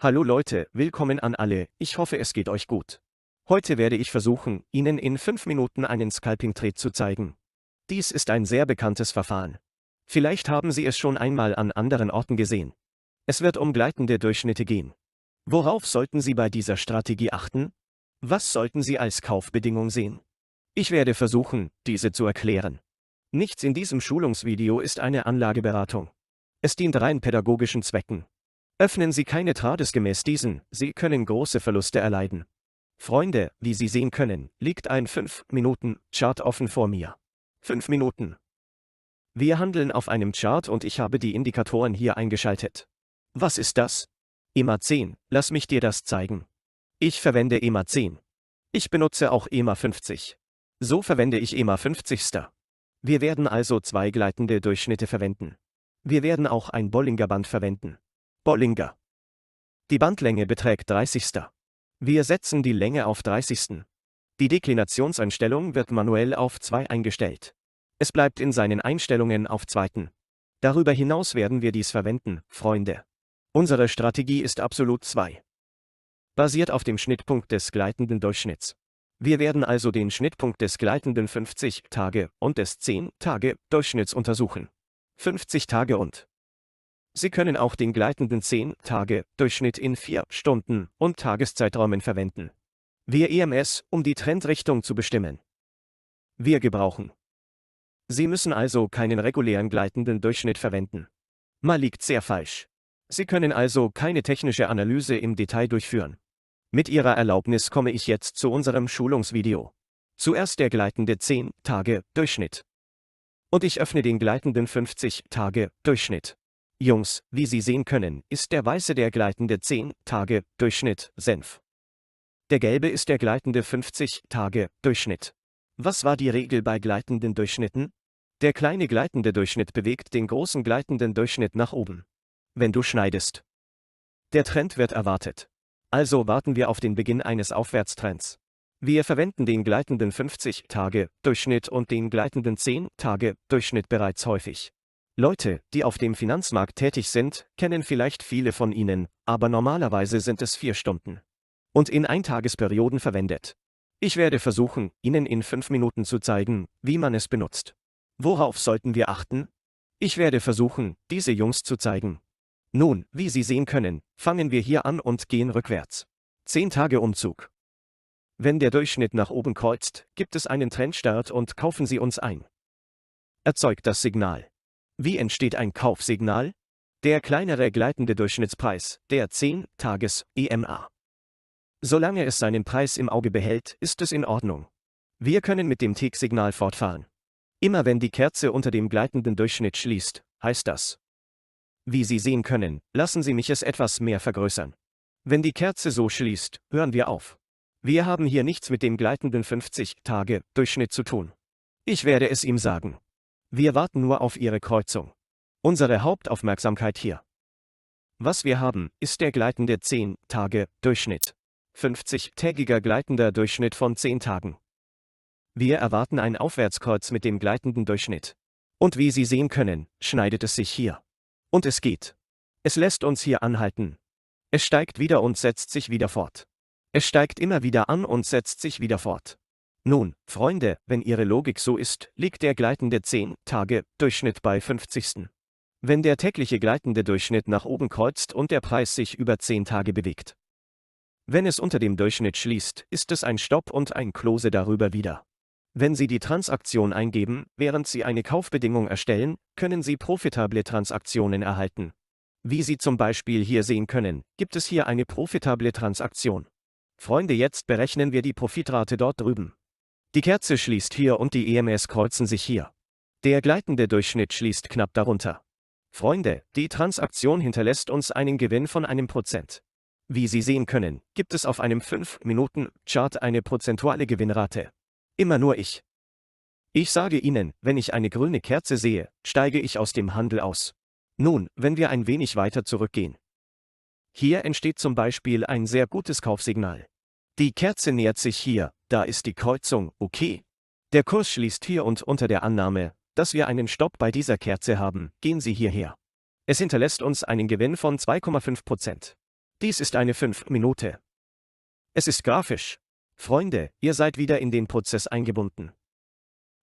Hallo Leute, willkommen an alle, ich hoffe es geht euch gut. Heute werde ich versuchen, Ihnen in 5 Minuten einen Scalping-Trade zu zeigen. Dies ist ein sehr bekanntes Verfahren. Vielleicht haben Sie es schon einmal an anderen Orten gesehen. Es wird um gleitende Durchschnitte gehen. Worauf sollten Sie bei dieser Strategie achten? Was sollten Sie als Kaufbedingung sehen? Ich werde versuchen, diese zu erklären. Nichts in diesem Schulungsvideo ist eine Anlageberatung. Es dient rein pädagogischen Zwecken. Öffnen Sie keine Trades gemäß diesen, Sie können große Verluste erleiden. Freunde, wie Sie sehen können, liegt ein 5-Minuten-Chart offen vor mir. 5 Minuten. Wir handeln auf einem Chart und ich habe die Indikatoren hier eingeschaltet. Was ist das? EMA 10, lass mich dir das zeigen. Ich verwende EMA 10. Ich benutze auch EMA 50. So verwende ich EMA 50. Wir werden also 2 gleitende Durchschnitte verwenden. Wir werden auch ein Bollinger-Band verwenden. Bollinger. Die Bandlänge beträgt 30. Wir setzen die Länge auf 30. Die Deklinationseinstellung wird manuell auf 2 eingestellt. Es bleibt in seinen Einstellungen auf 2. Darüber hinaus werden wir dies verwenden, Freunde. Unsere Strategie ist absolut 2. Basiert auf dem Schnittpunkt des gleitenden Durchschnitts. Wir werden also den Schnittpunkt des gleitenden 50-Tage- und des 10-Tage-Durchschnitts untersuchen. 50 Tage und. Sie können auch den gleitenden 10-Tage-Durchschnitt in 4 Stunden und Tageszeiträumen verwenden. Wir EMS, um die Trendrichtung zu bestimmen. Wir gebrauchen. Sie müssen also keinen regulären gleitenden Durchschnitt verwenden. Mal liegt sehr falsch. Sie können also keine technische Analyse im Detail durchführen. Mit Ihrer Erlaubnis komme ich jetzt zu unserem Schulungsvideo. Zuerst der gleitende 10-Tage-Durchschnitt. Und ich öffne den gleitenden 50-Tage-Durchschnitt. Jungs, wie Sie sehen können, ist der weiße der gleitende 10-Tage-Durchschnitt, Senf. Der gelbe ist der gleitende 50-Tage-Durchschnitt. Was war die Regel bei gleitenden Durchschnitten? Der kleine gleitende Durchschnitt bewegt den großen gleitenden Durchschnitt nach oben. Wenn du schneidest. Der Trend wird erwartet. Also warten wir auf den Beginn eines Aufwärtstrends. Wir verwenden den gleitenden 50-Tage-Durchschnitt und den gleitenden 10-Tage-Durchschnitt bereits häufig. Leute, die auf dem Finanzmarkt tätig sind, kennen vielleicht viele von ihnen, aber normalerweise sind es 4 Stunden. Und in Eintagesperioden verwendet. Ich werde versuchen, Ihnen in 5 Minuten zu zeigen, wie man es benutzt. Worauf sollten wir achten? Ich werde versuchen, diese Jungs zu zeigen. Nun, wie Sie sehen können, fangen wir hier an und gehen rückwärts. 10 Tage Umzug. Wenn der Durchschnitt nach oben kreuzt, gibt es einen Trendstart und kaufen Sie uns ein. Erzeugt das Signal. Wie entsteht ein Kaufsignal? Der kleinere gleitende Durchschnittspreis, der 10-Tages-EMA. Solange es seinen Preis im Auge behält, ist es in Ordnung. Wir können mit dem Tick-Signal fortfahren. Immer wenn die Kerze unter dem gleitenden Durchschnitt schließt, heißt das. Wie Sie sehen können, lassen Sie mich es etwas mehr vergrößern. Wenn die Kerze so schließt, hören wir auf. Wir haben hier nichts mit dem gleitenden 50-Tage-Durchschnitt zu tun. Ich werde es ihm sagen. Wir warten nur auf Ihre Kreuzung. Unsere Hauptaufmerksamkeit hier. Was wir haben, ist der gleitende 10-Tage-Durchschnitt. 50-tägiger gleitender Durchschnitt von 10 Tagen. Wir erwarten ein Aufwärtskreuz mit dem gleitenden Durchschnitt. Und wie Sie sehen können, schneidet es sich hier. Und es geht. Es lässt uns hier anhalten. Es steigt wieder und setzt sich wieder fort. Es steigt immer wieder an und setzt sich wieder fort. Nun, Freunde, wenn Ihre Logik so ist, liegt der gleitende 10-Tage-Durchschnitt bei 50. Wenn der tägliche gleitende Durchschnitt nach oben kreuzt und der Preis sich über 10 Tage bewegt. Wenn es unter dem Durchschnitt schließt, ist es ein Stopp und ein Close darüber wieder. Wenn Sie die Transaktion eingeben, während Sie eine Kaufbedingung erstellen, können Sie profitable Transaktionen erhalten. Wie Sie zum Beispiel hier sehen können, gibt es hier eine profitable Transaktion. Freunde, jetzt berechnen wir die Profitrate dort drüben. Die Kerze schließt hier und die EMS kreuzen sich hier. Der gleitende Durchschnitt schließt knapp darunter. Freunde, die Transaktion hinterlässt uns einen Gewinn von 1%. Wie Sie sehen können, gibt es auf einem 5-Minuten-Chart eine prozentuale Gewinnrate. Immer nur ich. Ich sage Ihnen, wenn ich eine grüne Kerze sehe, steige ich aus dem Handel aus. Nun, wenn wir ein wenig weiter zurückgehen. Hier entsteht zum Beispiel ein sehr gutes Kaufsignal. Die Kerze nähert sich hier, da ist die Kreuzung, okay. Der Kurs schließt hier und unter der Annahme, dass wir einen Stopp bei dieser Kerze haben, gehen Sie hierher. Es hinterlässt uns einen Gewinn von 2,5%. Dies ist eine 5 Minute. Es ist grafisch. Freunde, ihr seid wieder in den Prozess eingebunden.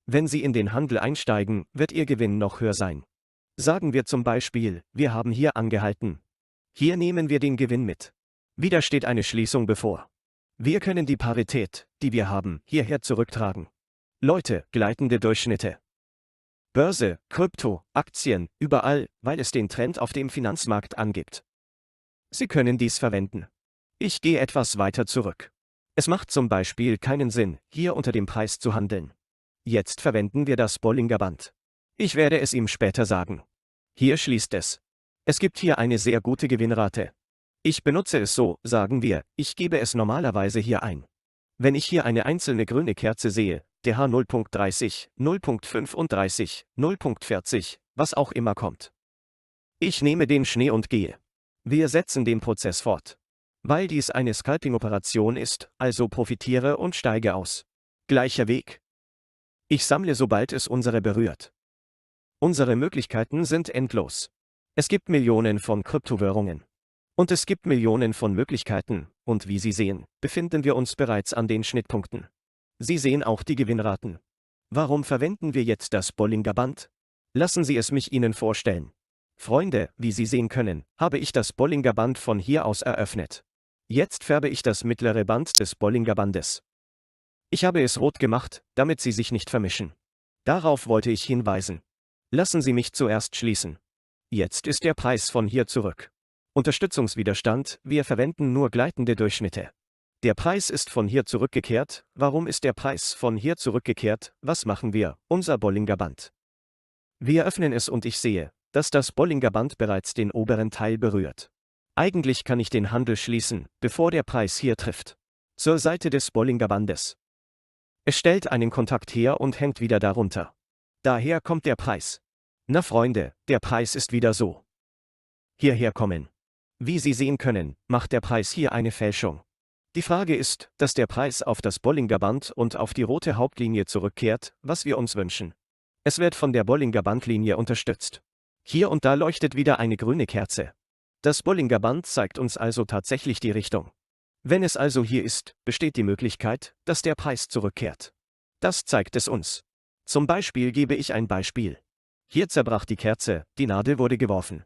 Wenn Sie in den Handel einsteigen, wird Ihr Gewinn noch höher sein. Sagen wir zum Beispiel, wir haben hier angehalten. Hier nehmen wir den Gewinn mit. Wieder steht eine Schließung bevor. Wir können die Parität, die wir haben, hierher zurücktragen. Leute, gleitende Durchschnitte. Börse, Krypto, Aktien, überall, weil es den Trend auf dem Finanzmarkt angibt. Sie können dies verwenden. Ich gehe etwas weiter zurück. Es macht zum Beispiel keinen Sinn, hier unter dem Preis zu handeln. Jetzt verwenden wir das Bollinger Band. Ich werde es ihm später sagen. Hier schließt es. Es gibt hier eine sehr gute Gewinnrate. Ich benutze es so, sagen wir, ich gebe es normalerweise hier ein. Wenn ich hier eine einzelne grüne Kerze sehe, der H 0.30, 0.35, 0.40, was auch immer kommt. Ich nehme den Schnee und gehe. Wir setzen den Prozess fort. Weil dies eine Scalping-Operation ist, also profitiere und steige aus. Gleicher Weg. Ich sammle, sobald es unsere berührt. Unsere Möglichkeiten sind endlos. Es gibt Millionen von Kryptowährungen. Und es gibt Millionen von Möglichkeiten, und wie Sie sehen, befinden wir uns bereits an den Schnittpunkten. Sie sehen auch die Gewinnraten. Warum verwenden wir jetzt das Bollinger Band? Lassen Sie es mich Ihnen vorstellen. Freunde, wie Sie sehen können, habe ich das Bollinger Band von hier aus eröffnet. Jetzt färbe ich das mittlere Band des Bollinger Bandes. Ich habe es rot gemacht, damit sie sich nicht vermischen. Darauf wollte ich hinweisen. Lassen Sie mich zuerst schließen. Jetzt ist der Preis von hier zurück. Unterstützungswiderstand, wir verwenden nur gleitende Durchschnitte. Der Preis ist von hier zurückgekehrt. Warum ist der Preis von hier zurückgekehrt? Was machen wir? Unser Bollinger Band. Wir öffnen es und ich sehe, dass das Bollinger Band bereits den oberen Teil berührt. Eigentlich kann ich den Handel schließen, bevor der Preis hier trifft. Zur Seite des Bollinger Bandes. Es stellt einen Kontakt her und hängt wieder darunter. Daher kommt der Preis. Na Freunde, der Preis ist wieder so. Hierher kommen. Wie Sie sehen können, macht der Preis hier eine Fälschung. Die Frage ist, dass der Preis auf das Bollinger Band und auf die rote Hauptlinie zurückkehrt, was wir uns wünschen. Es wird von der Bollinger Bandlinie unterstützt. Hier und da leuchtet wieder eine grüne Kerze. Das Bollinger Band zeigt uns also tatsächlich die Richtung. Wenn es also hier ist, besteht die Möglichkeit, dass der Preis zurückkehrt. Das zeigt es uns. Zum Beispiel gebe ich ein Beispiel. Hier zerbrach die Kerze, die Nadel wurde geworfen.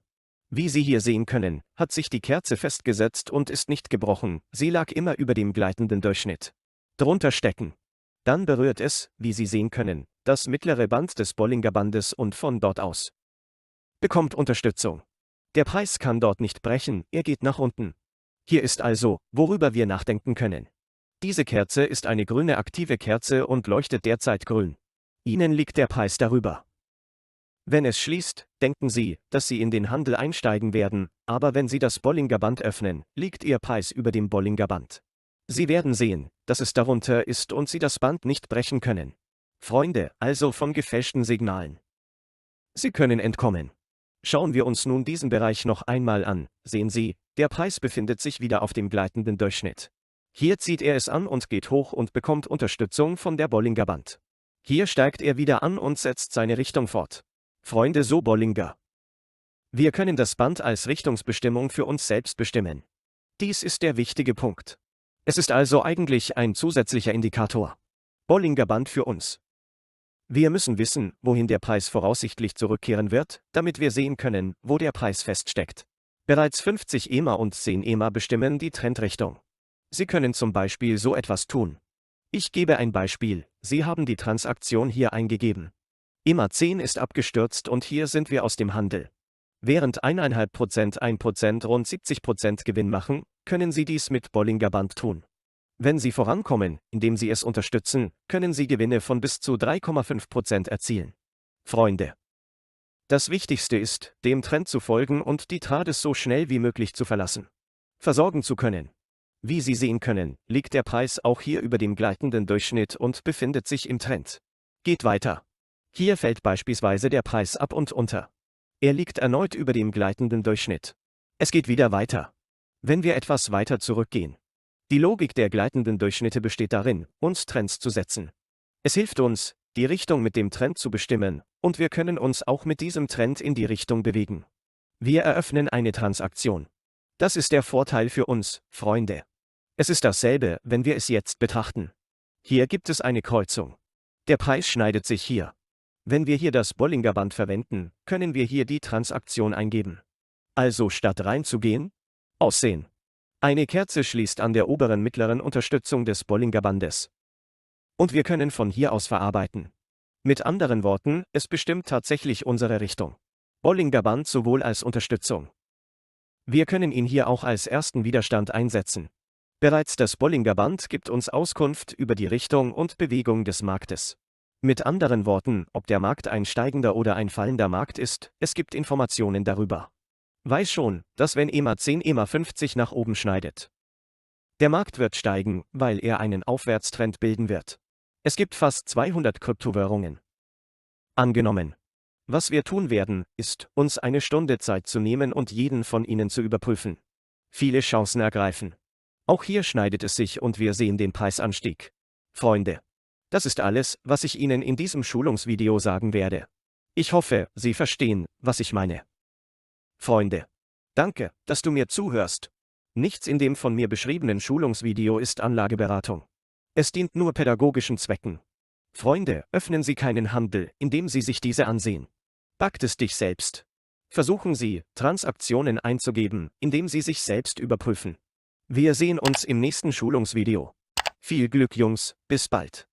Wie Sie hier sehen können, hat sich die Kerze festgesetzt und ist nicht gebrochen, sie lag immer über dem gleitenden Durchschnitt. Drunter stecken. Dann berührt es, wie Sie sehen können, das mittlere Band des Bollinger Bandes und von dort aus bekommt Unterstützung. Der Preis kann dort nicht brechen, er geht nach unten. Hier ist also, worüber wir nachdenken können. Diese Kerze ist eine grüne aktive Kerze und leuchtet derzeit grün. Ihnen liegt der Preis darüber. Wenn es schließt, denken Sie, dass Sie in den Handel einsteigen werden, aber wenn Sie das Bollinger Band öffnen, liegt Ihr Preis über dem Bollinger Band. Sie werden sehen, dass es darunter ist und Sie das Band nicht brechen können. Freunde, also von gefälschten Signalen. Sie können entkommen. Schauen wir uns nun diesen Bereich noch einmal an, sehen Sie, der Preis befindet sich wieder auf dem gleitenden Durchschnitt. Hier zieht er es an und geht hoch und bekommt Unterstützung von der Bollinger Band. Hier steigt er wieder an und setzt seine Richtung fort. Freunde, so Bollinger. Wir können das Band als Richtungsbestimmung für uns selbst bestimmen. Dies ist der wichtige Punkt. Es ist also eigentlich ein zusätzlicher Indikator. Bollinger Band für uns. Wir müssen wissen, wohin der Preis voraussichtlich zurückkehren wird, damit wir sehen können, wo der Preis feststeckt. Bereits 50 EMA und 10 EMA bestimmen die Trendrichtung. Sie können zum Beispiel so etwas tun. Ich gebe ein Beispiel, Sie haben die Transaktion hier eingegeben. EMA 10 ist abgestürzt und hier sind wir aus dem Handel. Während 1,5%, 1% rund 70% Gewinn machen, können Sie dies mit Bollinger Band tun. Wenn Sie vorankommen, indem Sie es unterstützen, können Sie Gewinne von bis zu 3,5% erzielen. Freunde. Das Wichtigste ist, dem Trend zu folgen und die Trades so schnell wie möglich zu verlassen. Versorgen zu können. Wie Sie sehen können, liegt der Preis auch hier über dem gleitenden Durchschnitt und befindet sich im Trend. Geht weiter. Hier fällt beispielsweise der Preis ab und unter. Er liegt erneut über dem gleitenden Durchschnitt. Es geht wieder weiter. Wenn wir etwas weiter zurückgehen. Die Logik der gleitenden Durchschnitte besteht darin, uns Trends zu setzen. Es hilft uns, die Richtung mit dem Trend zu bestimmen, und wir können uns auch mit diesem Trend in die Richtung bewegen. Wir eröffnen eine Transaktion. Das ist der Vorteil für uns, Freunde. Es ist dasselbe, wenn wir es jetzt betrachten. Hier gibt es eine Kreuzung. Der Preis schneidet sich hier. Wenn wir hier das Bollinger-Band verwenden, können wir hier die Transaktion eingeben. Also statt reinzugehen, aussehen. Eine Kerze schließt an der oberen mittleren Unterstützung des Bollinger-Bandes. Und wir können von hier aus verarbeiten. Mit anderen Worten, es bestimmt tatsächlich unsere Richtung. Bollinger-Band sowohl als Unterstützung. Wir können ihn hier auch als ersten Widerstand einsetzen. Bereits das Bollinger-Band gibt uns Auskunft über die Richtung und Bewegung des Marktes. Mit anderen Worten, ob der Markt ein steigender oder ein fallender Markt ist, es gibt Informationen darüber. Weiß schon, dass wenn EMA 10 EMA 50 nach oben schneidet, der Markt wird steigen, weil er einen Aufwärtstrend bilden wird. Es gibt fast 200 Kryptowährungen. Angenommen. Was wir tun werden, ist, uns eine Stunde Zeit zu nehmen und jeden von ihnen zu überprüfen. Viele Chancen ergreifen. Auch hier schneidet es sich und wir sehen den Preisanstieg. Freunde. Das ist alles, was ich Ihnen in diesem Schulungsvideo sagen werde. Ich hoffe, Sie verstehen, was ich meine. Freunde. Danke, dass du mir zuhörst. Nichts in dem von mir beschriebenen Schulungsvideo ist Anlageberatung. Es dient nur pädagogischen Zwecken. Freunde, öffnen Sie keinen Handel, indem Sie sich diese ansehen. Backt es dich selbst. Versuchen Sie, Transaktionen einzugeben, indem Sie sich selbst überprüfen. Wir sehen uns im nächsten Schulungsvideo. Viel Glück, Jungs, bis bald.